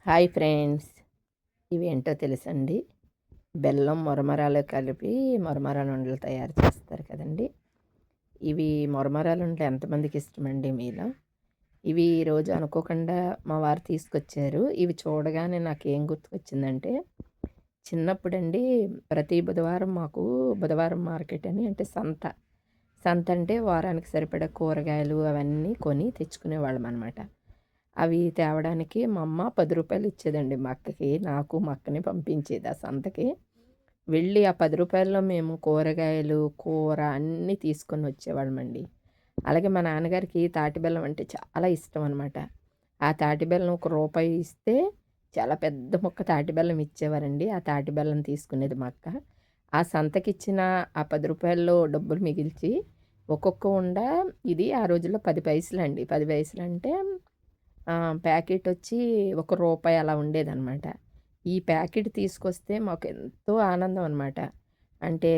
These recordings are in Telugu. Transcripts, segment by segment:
హాయ్ ఫ్రెండ్స్, ఇవి ఏంటో తెలుసండి? బెల్లం మొరమరాలు కలిపి మొరమరాలు ఉండలు తయారు చేస్తారు కదండి. ఇవి మొరమరాలు ఉండలు ఎంతమందికి ఇష్టమండి మీలో? ఇవి ఈరోజు అనుకోకుండా మా వారు తీసుకొచ్చారు. ఇవి చూడగానే నాకేం గుర్తుకొచ్చిందంటే, చిన్నప్పుడండి ప్రతి బుధవారం మాకు బుధవారం మార్కెట్ అని, అంటే సంత. సంత అంటే వారానికి సరిపడా కూరగాయలు అవన్నీ కొని తెచ్చుకునేవాళ్ళం అనమాట. అవి తేవడానికి మా అమ్మ రూ. 10 ఇచ్చేదండి మా అక్కకి. నాకు మా అక్కని పంపించేది ఆ సంతకి. వెళ్ళి ఆ రూ. 10లో మేము కూరగాయలు, కూర అన్నీ తీసుకొని వచ్చేవాళ్ళమండి. అలాగే మా నాన్నగారికి తాటి బెల్లం అంటే చాలా ఇష్టం అనమాట. ఆ తాటి బెల్లం ఒక రూపాయి ఇస్తే చాలా పెద్ద ముక్క తాటి బెల్లం ఇచ్చేవారండి. ఆ తాటి బెల్లం తీసుకునేది మా అక్క. ఆ సంతకిచ్చిన ఆ రూ. 10లో డబ్బులు మిగిల్చి ఒక్కొక్క ఉండ, ఇది ఆ రోజుల్లో 10 పైసలండి. 10 పైసలంటే ప్యాకెట్ వచ్చి రూ. 1 అలా ఉండేదనమాట. ఈ ప్యాకెట్ తీసుకొస్తే మాకు ఎంతో ఆనందం అనమాట. అంటే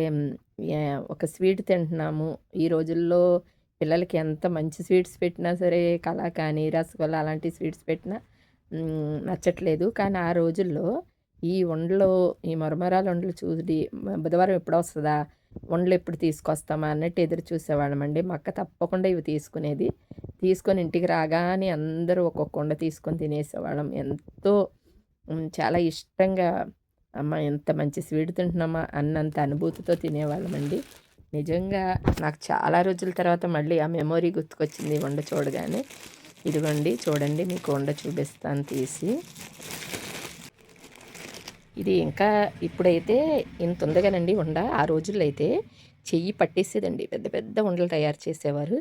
ఒక స్వీట్ తింటున్నాము. ఈ రోజుల్లో పిల్లలకి ఎంత మంచి స్వీట్స్ పెట్టినా సరే, కలాకాని, రసగుల్లా అలాంటి స్వీట్స్ పెట్టినా నచ్చట్లేదు. కానీ ఆ రోజుల్లో ఈ ఉండలు, ఈ మరమరాలు ఉండలు చూసి బుధవారం ఎప్పుడొస్తదా, ఉండలు ఎప్పుడు తీసుకొస్తామా అన్నట్టు ఎదురు చూసేవాళ్ళమండి. మా అక్క తప్పకుండా ఇవి తీసుకునేది. తీసుకొని ఇంటికి రాగానే అందరూ ఒక్కొక్క ఉండ తీసుకొని తినేసేవాళ్ళం. ఎంతో చాలా ఇష్టంగా, అమ్మ ఎంత మంచి స్వీట్ తింటున్నామా అన్నంత అనుభూతితో తినేవాళ్ళమండి. నిజంగా నాకు చాలా రోజుల తర్వాత మళ్ళీ ఆ మెమొరీ గుర్తుకొచ్చింది ఉండ చూడగానే. ఇదిగోండి చూడండి, మీకు ఉండ చూపిస్తాను తీసి. ఇది ఇంకా ఇప్పుడైతే ఇంత ఉంది కానండి ఉండ. ఆ రోజుల్లో అయితే చెయ్యి పట్టేసేదండి. పెద్ద పెద్ద ఉండలు తయారు చేసేవారు.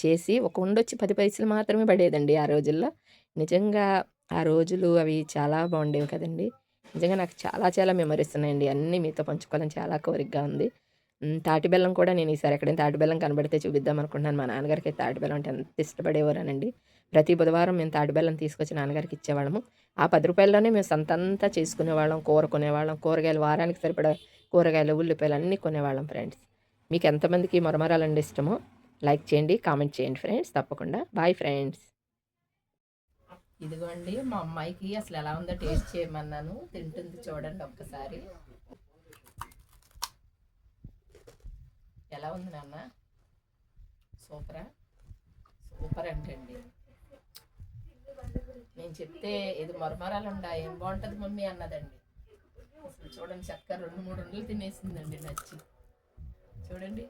చేసి ఒక ఉండొచ్చి 10 పైసలు మాత్రమే పడేదండి ఆ రోజుల్లో. నిజంగా ఆ రోజులు అవి చాలా బాగుండేవి కదండి. నిజంగా నాకు చాలా చాలా మెమరీస్ ఉన్నాయండి. అన్నీ మీతో పంచుకోవాలని చాలా కోరికగా ఉంది. తాటి బెల్లం కూడా నేను ఈసారి ఎక్కడైనా తాటి బెల్లం కనబడితే చూపిద్దాం అనుకుంటున్నాను. మా నాన్నగారికి తాటి బెల్లం అంటే ఎంత ఇష్టపడేవారనండి. ప్రతి బుధవారం మేము తాటి బెల్లం తీసుకొచ్చి నాన్నగారికి ఇచ్చేవాళ్ళము. ఆ రూ. 10లోనే మేము సంతంతా చేసుకునేవాళ్ళం. కూర కొనేవాళ్ళం. కూరగాయలు వారానికి సరిపడా కూరగాయలు, ఉల్లిపాయలు అన్నీ కొనేవాళ్ళం ఫ్రెండ్స్. మీకు ఎంతమందికి మరమరాలంటే ఇష్టమో లైక్ చేయండి, కామెంట్ చేయండి ఫ్రెండ్స్ తప్పకుండా. Bye friends. ఇదిగోండి మా అమ్మాయికి అసలు ఎలా ఉందో టేస్ట్ చేయమన్నాను. తింటుంది చూడండి ఒక్కసారి. ఎలా ఉంది నాన్న? సూపరా? సూపర్ అంటండి. నేను చెప్తే ఇది మరమరాలుండా ఏం బాగుంటుంది మమ్మీ అన్నదండి. అసలు చూడండి, చక్కగా 2-3 ఉండలు తినేసిందండి నచ్చి. చూడండి.